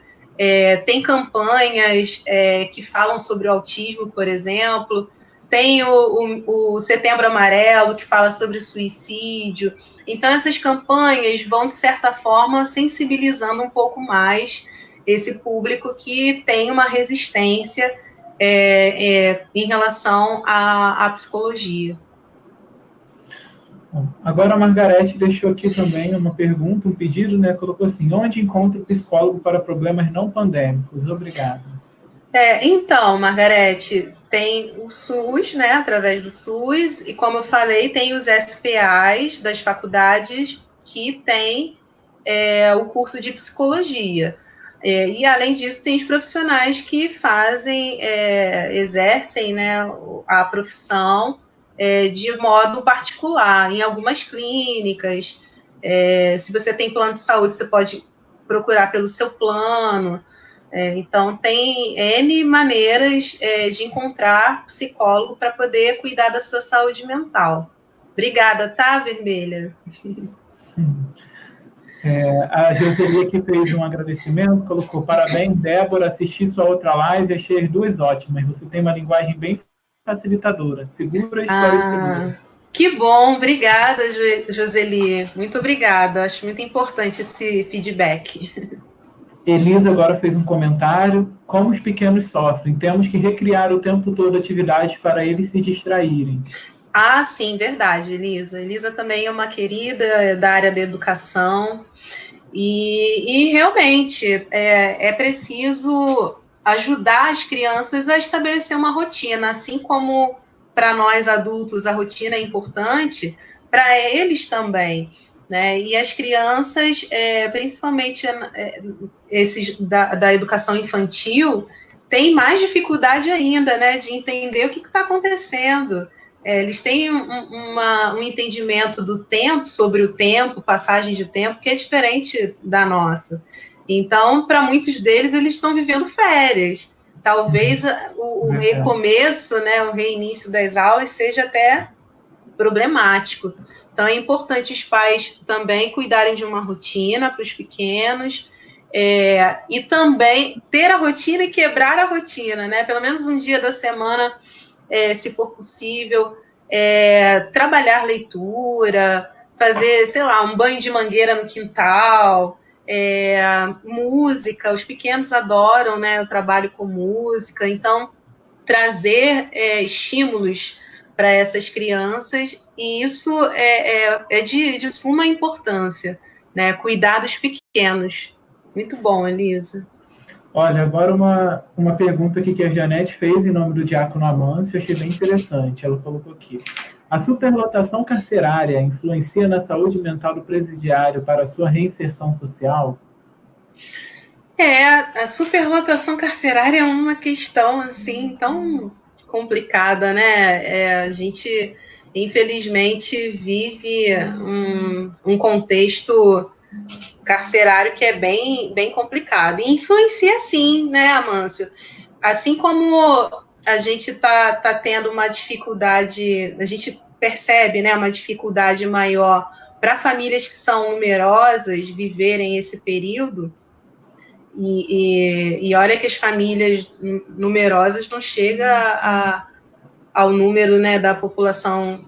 S2: Tem campanhas que falam sobre o autismo, por exemplo. Tem o Setembro Amarelo, que fala sobre suicídio. Então, essas campanhas vão, de certa forma, sensibilizando um pouco mais esse público que tem uma resistência em relação à psicologia.
S1: Agora a Margarete deixou aqui também uma pergunta, um pedido, né? Colocou assim: onde encontra o psicólogo para problemas não pandêmicos? Obrigado.
S2: Então, Margarete, tem o SUS, né, através do SUS, e como eu falei, tem os SPAs das faculdades que tem o curso de psicologia. E, além disso, tem os profissionais que exercem, né, a profissão de modo particular, em algumas clínicas. Se você tem plano de saúde, você pode procurar pelo seu plano. Então, tem N maneiras de encontrar psicólogo para poder cuidar da sua saúde mental. Obrigada, tá, Vermelha?
S1: A Joseli aqui fez um agradecimento, colocou: parabéns, Débora, assisti sua outra live, achei as duas ótimas. Você tem uma linguagem bem facilitadora, segura e esclarecedora.
S2: Que bom, obrigada, Joseli. Muito obrigada, acho muito importante esse feedback.
S1: Elisa agora fez um comentário: como os pequenos sofrem, temos que recriar o tempo todo atividades para eles se distraírem.
S2: Sim, verdade, Elisa. Elisa também é uma querida da área da educação e realmente é preciso ajudar as crianças a estabelecer uma rotina, assim como para nós adultos a rotina é importante, para eles também. Né? E as crianças, principalmente esses da educação infantil, têm mais dificuldade ainda, né, de entender o que está acontecendo. Eles têm um entendimento do tempo, sobre o tempo, passagem de tempo, que é diferente da nossa. Então, para muitos deles, eles estão vivendo férias. Talvez o recomeço, né, o reinício das aulas seja até problemático. Então, é importante os pais também cuidarem de uma rotina para os pequenos, e também ter a rotina e quebrar a rotina, né? Pelo menos um dia da semana, se for possível, trabalhar leitura, fazer, sei lá, um banho de mangueira no quintal, música. Os pequenos adoram, né? Eu trabalho com música, então trazer estímulos para essas crianças, e isso é de suma importância, né? Cuidar dos pequenos. Muito bom, Elisa.
S1: Olha, agora uma pergunta aqui que a Janete fez em nome do Diácono Amâncio, eu achei bem interessante. Ela colocou aqui: a superlotação carcerária influencia na saúde mental do presidiário para a sua reinserção social?
S2: A superlotação carcerária é uma questão assim tão complicada, né? A gente, infelizmente, vive um contexto carcerário que é bem, bem complicado. E influencia sim, né, Amâncio? Assim como a gente está tendo uma dificuldade, a gente percebe, né, uma dificuldade maior para famílias que são numerosas viverem esse período. E olha que as famílias numerosas não chega ao número, né, da população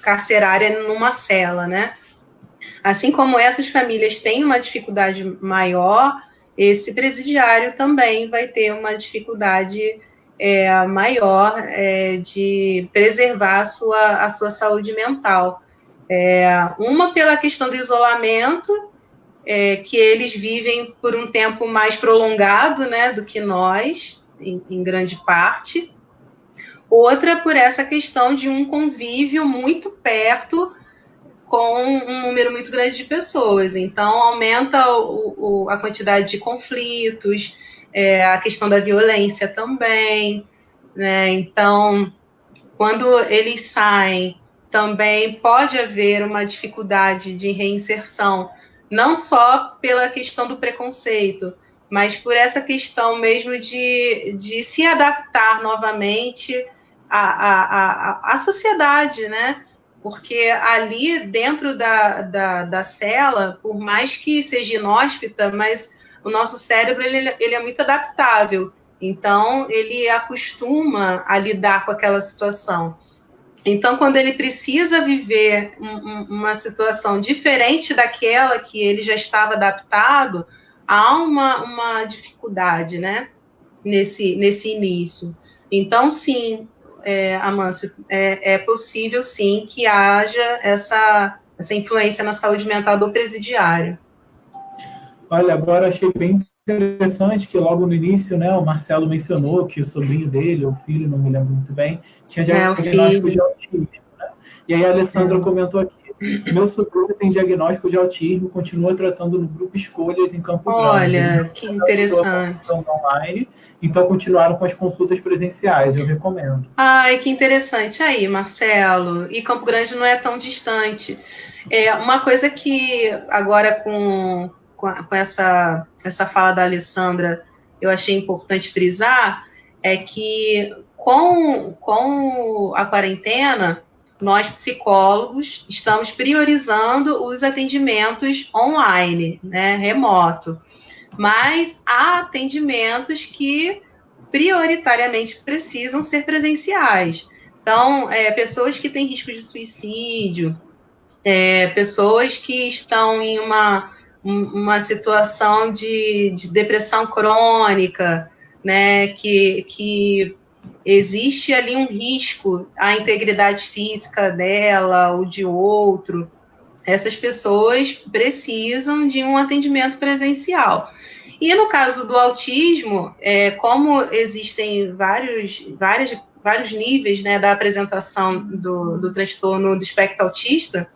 S2: carcerária numa cela, né? Assim como essas famílias têm uma dificuldade maior, esse presidiário também vai ter uma dificuldade maior de preservar a sua saúde mental. Uma pela questão do isolamento, que eles vivem por um tempo mais prolongado, né, do que nós, em grande parte. Outra por essa questão de um convívio muito perto com um número muito grande de pessoas. Então, aumenta a quantidade de conflitos, a questão da violência também, né? Então, quando eles saem, também pode haver uma dificuldade de reinserção, não só pela questão do preconceito, mas por essa questão mesmo de se adaptar novamente à sociedade, né? Porque ali dentro da cela, por mais que seja inóspita, mas o nosso cérebro ele é muito adaptável. Então, ele acostuma a lidar com aquela situação. Então, quando ele precisa viver uma situação diferente daquela que ele já estava adaptado, há uma dificuldade, né, nesse início. Então, sim, Amâncio, é possível, sim, que haja essa influência na saúde mental do presidiário.
S1: Olha, agora achei bem interessante que logo no início, né, o Marcelo mencionou que o sobrinho dele, ou o filho, não me lembro muito bem, tinha diagnóstico de autismo. Né? E aí a Alessandra comentou aqui, meu sobrinho tem diagnóstico de autismo, continua tratando no grupo Escolhas em Campo Grande.
S2: Olha, que interessante.
S1: Online, então continuaram com as consultas presenciais, eu recomendo.
S2: Ai, que interessante. Aí, Marcelo, e Campo Grande não é tão distante. Uma coisa que agora com essa fala da Alessandra eu achei importante frisar é que com a quarentena, nós psicólogos estamos priorizando os atendimentos online, né, remoto. Mas há atendimentos que prioritariamente precisam ser presenciais. Então, pessoas que têm risco de suicídio, pessoas que estão em uma situação de depressão crônica, né, que existe ali um risco à integridade física dela ou de outro, essas pessoas precisam de um atendimento presencial. E no caso do autismo, como existem vários níveis, né, da apresentação do transtorno do espectro autista,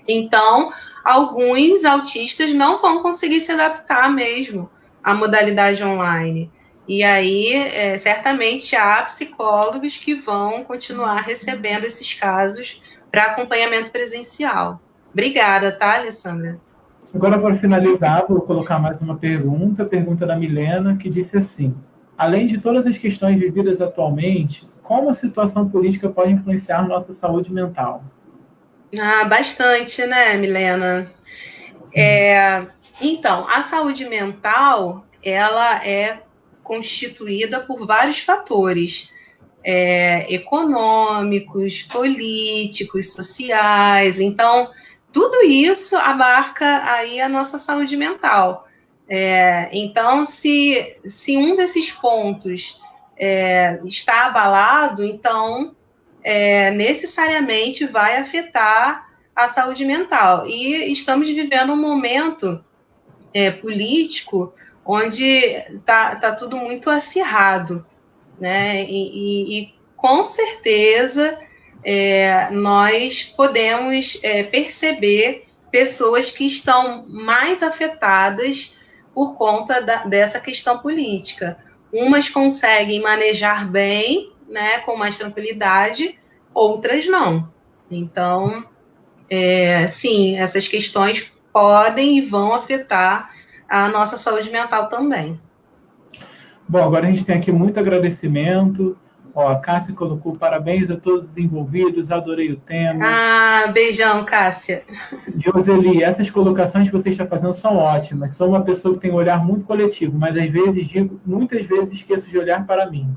S2: então, alguns autistas não vão conseguir se adaptar mesmo à modalidade online. E aí, certamente, há psicólogos que vão continuar recebendo esses casos para acompanhamento presencial. Obrigada, tá, Alessandra?
S1: Agora, para finalizar, vou colocar mais uma pergunta da Milena, que disse assim, além de todas as questões vividas atualmente, como a situação política pode influenciar nossa saúde mental?
S2: Bastante, né, Milena? Então, a saúde mental, ela é constituída por vários fatores econômicos, políticos, sociais. Então, tudo isso abarca aí a nossa saúde mental. Então, se um desses pontos está abalado, então necessariamente vai afetar a saúde mental. E estamos vivendo um momento político onde está tudo muito acirrado, né? E com certeza nós podemos perceber pessoas que estão mais afetadas por conta dessa questão política. Umas conseguem manejar bem, né, com mais tranquilidade, outras não. Então, sim, essas questões podem e vão afetar a nossa saúde mental também.
S1: Bom, agora a gente tem aqui muito agradecimento. A Cássia colocou parabéns a todos os envolvidos, adorei o tema.
S2: Beijão, Cássia.
S1: Joseli, essas colocações que você está fazendo são ótimas. Sou uma pessoa que tem um olhar muito coletivo, mas às vezes muitas vezes esqueço de olhar para mim.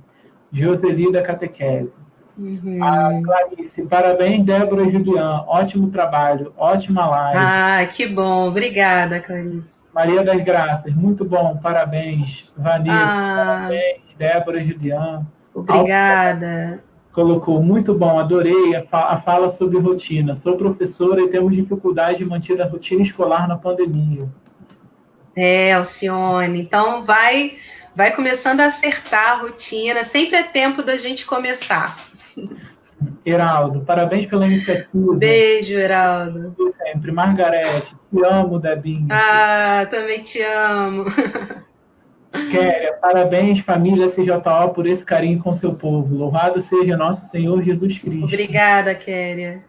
S1: Joseli da Catequese. Clarice, parabéns, Débora e Juliana. Ótimo trabalho, ótima live.
S2: Ah, que bom. Obrigada, Clarice.
S1: Maria das Graças, muito bom, parabéns. Vanessa,
S2: Ah,
S1: parabéns. Débora e Juliana.
S2: obrigada.
S1: Colocou, muito bom, adorei a fala sobre rotina. Sou professora e temos dificuldade de manter a rotina escolar na pandemia.
S2: Alcione. Então, vai começando a acertar a rotina. Sempre é tempo da gente começar.
S1: Heraldo, parabéns pela iniciativa.
S2: Beijo, Heraldo.
S1: Sempre. Margarete, te amo, Debinha.
S2: Ah, também te amo.
S1: Kéria, parabéns, família CJO, por esse carinho com seu povo. Louvado seja nosso Senhor Jesus Cristo.
S2: Obrigada, Kéria.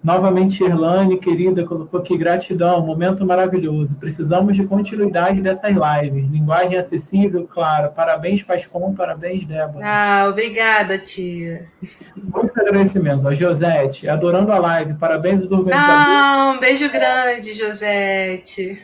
S1: Novamente, Erlane, querida, colocou aqui gratidão, momento maravilhoso. Precisamos de continuidade dessas lives. Linguagem acessível, claro. Parabéns, Pascom, parabéns, Débora.
S2: Ah, obrigada, tia.
S1: Muitos agradecimentos. A Josete, adorando a live. Parabéns aos organizadores.
S2: Ah, um beijo grande, Josete.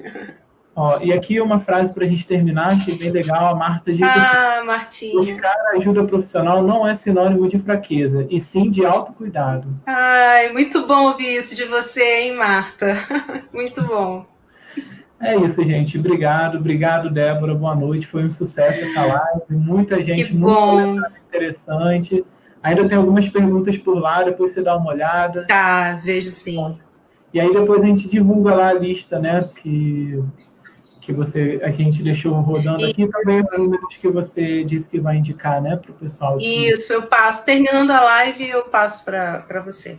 S1: Ó, e aqui uma frase para a gente terminar, achei bem legal. A Marta disse assim:
S2: Martinha.
S1: buscar ajuda profissional não é sinônimo de fraqueza, e sim de autocuidado.
S2: Ai, muito bom ouvir isso de você, hein, Marta? Muito bom.
S1: É isso, gente. Obrigado, Débora. Boa noite. Foi um sucesso essa live. Muita gente,
S2: que bom.
S1: Muito interessante. Ainda tem algumas perguntas por lá, depois você dá uma olhada.
S2: Tá, vejo sim.
S1: E aí depois a gente divulga lá a lista, né? Que a gente deixou rodando aqui, também os números que você disse que vai indicar, né, para o pessoal.
S2: Isso, eu passo. Terminando a live, eu passo para você.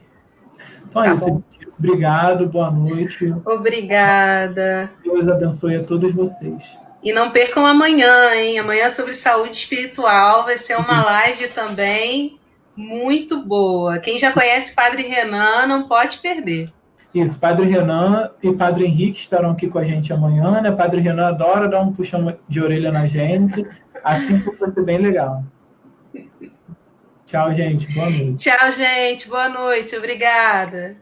S1: Então é isso, gente. Obrigado, boa noite.
S2: Obrigada.
S1: Deus abençoe a todos vocês.
S2: E não percam amanhã, hein? Amanhã sobre saúde espiritual vai ser uma live também muito boa. Quem já conhece Padre Renan não pode perder.
S1: Isso, Padre Renan e Padre Henrique estarão aqui com a gente amanhã, né? Padre Renan adora dar um puxão de orelha na gente, assim que vai ser bem legal. Tchau, gente. Boa noite.
S2: Tchau, gente. Boa noite. Obrigada.